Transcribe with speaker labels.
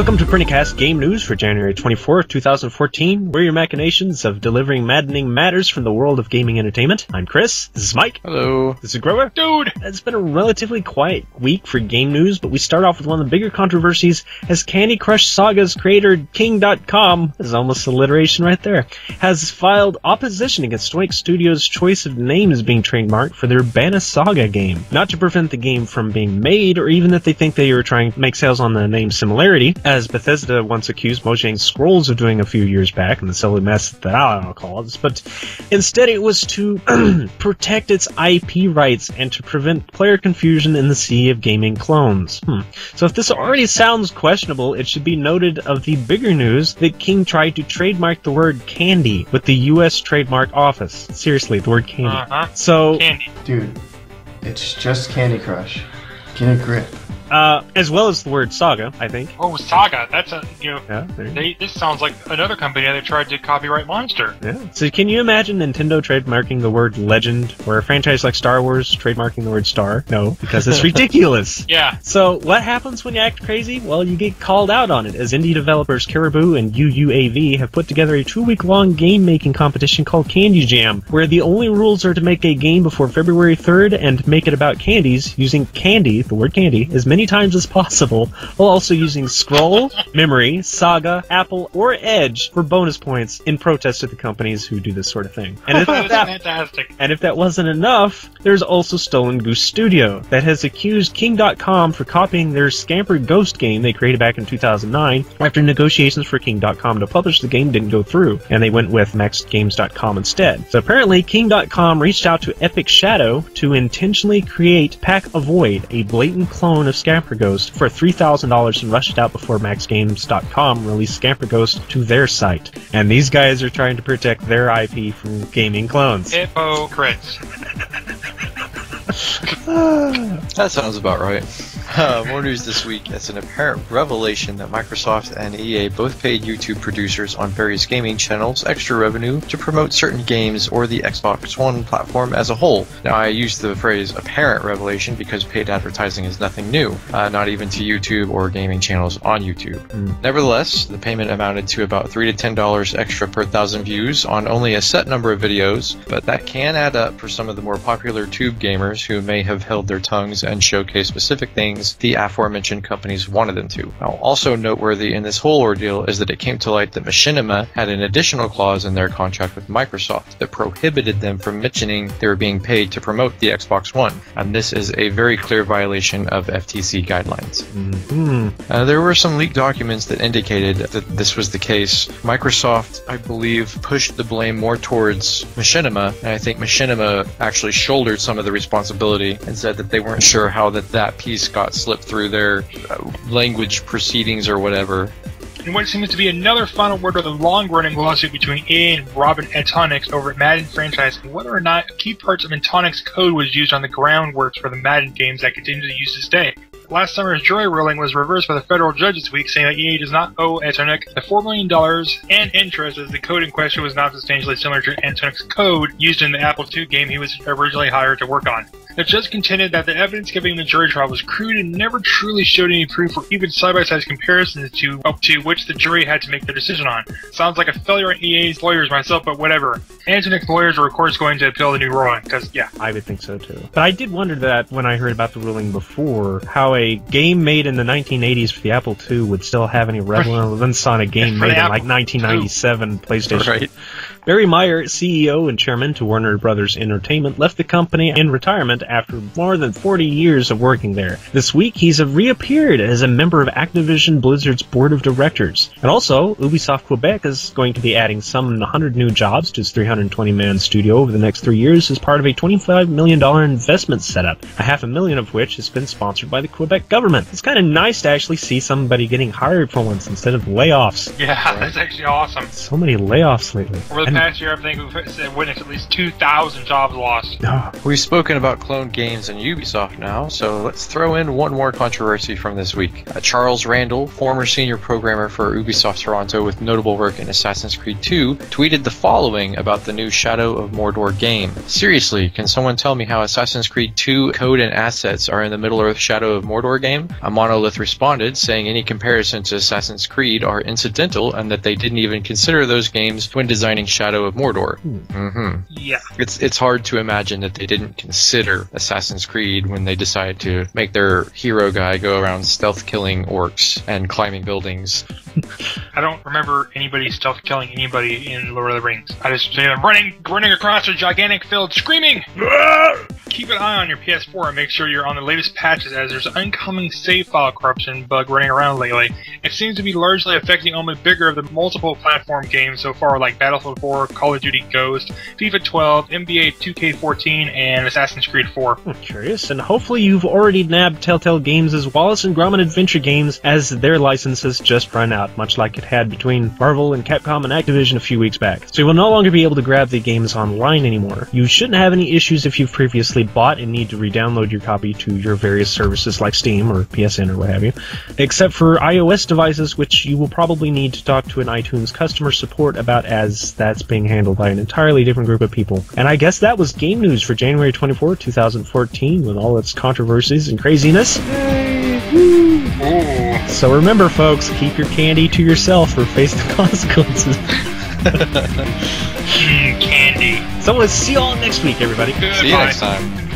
Speaker 1: Welcome to PrinnyCast Game News for January 24th, 2014. We're your machinations of delivering maddening matters from the world of gaming entertainment. I'm Chris. This is Mike.
Speaker 2: Hello.
Speaker 1: This is Grover.
Speaker 3: Dude!
Speaker 1: It's been a relatively quiet week for game news, but we start off with one of the bigger controversies as Candy Crush Saga's creator, King.com, this is almost alliteration right there, has filed opposition against Tonics Studios' choice of names being trademarked for their Banna Saga game. Not to prevent the game from being made, or even that they think they are trying to make sales on the name similarity, as Bethesda once accused Mojang Scrolls of doing a few years back in the silly mess that I'll call it, but instead it was to protect its IP rights and to prevent player confusion in the sea of gaming clones. So if this already sounds questionable, it should be noted of the bigger news that King tried to trademark the word candy with the US Trademark Office. Seriously, the word candy. So,
Speaker 3: Candy.
Speaker 2: Dude, it's just Candy Crush. Get a grip.
Speaker 1: as well as the word saga, I think.
Speaker 3: Oh, Saga. That's a,
Speaker 1: Yeah, there you go.
Speaker 3: this sounds like another company that tried to copyright Monster.
Speaker 1: Yeah. So can you imagine Nintendo trademarking the word legend, or a franchise like Star Wars trademarking the word star? No, because it's ridiculous.
Speaker 3: Yeah.
Speaker 1: So what happens when you act crazy? Well, you get called out on it, as indie developers Caribou and UUAV have put together a 2-week-long game-making competition called Candy Jam, where the only rules are to make a game before February 3rd and make it about candies, using candy, the word candy, as many times as possible, while also using Scroll, Memory, Saga, Apple, or Edge for bonus points in protest to the companies who do this sort of thing. And if
Speaker 3: That is
Speaker 1: that,
Speaker 3: fantastic.
Speaker 1: and if that wasn't enough, there's also Stolen Goose Studio that has accused King.com for copying their Scamper Ghost game they created back in 2009 after negotiations for King.com to publish the game didn't go through, and they went with MaxedGames.com instead. So apparently King.com reached out to Epic Shadow to intentionally create Pac-Avoid, a blatant clone of Scamper Ghost, for $3,000 and rushed it out before MaxedGames.com released Scamper Ghost to their site. And these guys are trying to protect their IP from gaming clones.
Speaker 3: Hypocrites.
Speaker 4: That sounds about right. More news this week. It's an apparent revelation that Microsoft and EA both paid YouTube producers on various gaming channels extra revenue to promote certain games or the Xbox One platform as a whole. Now, I use the phrase apparent revelation because paid advertising is nothing new, not even to YouTube or gaming channels on YouTube. Nevertheless, the payment amounted to about $3 to $10 extra per 1,000 views on only a set number of videos, but that can add up for some of the more popular tube gamers who may have held their tongues and showcased specific things the aforementioned companies wanted them to. Now, also noteworthy in this whole ordeal is that it came to light that Machinima had an additional clause in their contract with Microsoft that prohibited them from mentioning they were being paid to promote the Xbox One, and this is a very clear violation of FTC guidelines. There were some leaked documents that indicated that this was the case. Microsoft, I believe, pushed the blame more towards Machinima, and I think Machinima actually shouldered some of the responsibility and said that they weren't sure how that piece got slipped through their language proceedings or whatever.
Speaker 3: And what seems to be another final word of the long-running lawsuit between EA and Robin at Tonics over at Madden franchise, and whether or not key parts of Tonics code was used on the groundworks for the Madden games that continue to use this day. Last summer's jury ruling was reversed by the federal judge this week, saying that EA does not owe Tonics the $4 million and interest, as the code in question was not substantially similar to Tonics code used in the Apple II game he was originally hired to work on. The judge contended that the evidence given in the jury trial was crude and never truly showed any proof or even side-by-side comparisons to which the jury had to make their decision on. Sounds like a failure on EA's lawyers myself, but whatever. Tonics lawyers are of course going to appeal the new ruling, because yeah.
Speaker 1: I would think so too. But I did wonder that when I heard about the ruling before, how a game made in the 1980s for the Apple II would still have any relevance on a game made in like 1997 PlayStation.
Speaker 4: Right.
Speaker 1: Barry Meyer, CEO and chairman to Warner Brothers Entertainment, left the company in retirement after more than 40 years of working there. This week, he's reappeared as a member of Activision Blizzard's board of directors. And also, Ubisoft Quebec is going to be adding some 100 new jobs to its 320-man studio over the next 3 years as part of a $25 million investment setup, $500,000 of which has been sponsored by the Quebec government. It's kind of nice to actually see somebody getting hired for once instead of layoffs.
Speaker 3: Yeah, that's actually awesome.
Speaker 1: So many layoffs lately.
Speaker 3: Over the past year, I think we've witnessed at least 2,000 jobs lost.
Speaker 4: We've spoken about cloned games and Ubisoft now, so let's throw in one more controversy from this week. Charles Randall, former senior programmer for Ubisoft Toronto with notable work in Assassin's Creed 2, tweeted the following about the new Shadow of Mordor game. Seriously, can someone tell me how Assassin's Creed 2 code and assets are in the Middle-earth Shadow of Mordor game? A Monolith responded, saying any comparison to Assassin's Creed are incidental and that they didn't even consider those games when designing Shadow of Mordor.
Speaker 3: Yeah.
Speaker 4: It's hard to imagine that they didn't consider Assassin's Creed when they decided to make their hero guy go around stealth killing orcs and climbing buildings.
Speaker 3: I don't remember anybody stealth killing anybody in Lord of the Rings. I just see them running across a gigantic field screaming! Keep an eye on your PS4 and make sure you're on the latest patches, as there's an incoming save file corruption bug running around lately. It seems to be largely affecting only bigger of the multiple platform games so far, like Battlefield 4, Call of Duty Ghost, FIFA 12, NBA 2K14, and Assassin's Creed 4.
Speaker 1: Curious, and hopefully you've already nabbed Telltale Games' Wallace and Gromit Adventure games, as their licenses just run out, much like it had between Marvel and Capcom and Activision a few weeks back. So you will no longer be able to grab the games online anymore. You shouldn't have any issues if you've previously bought and need to re-download your copy to your various services like Steam or PSN or what have you, except for iOS devices, which you will probably need to talk to an iTunes customer support about, as that's being handled by an entirely different group of people. And I guess that was game news for January 24, 2014, with all its controversies and craziness. So remember, folks, keep your candy to yourself or face the consequences.
Speaker 3: Candy.
Speaker 1: So let's see you all next week, everybody.
Speaker 3: Goodbye.
Speaker 4: See you next time.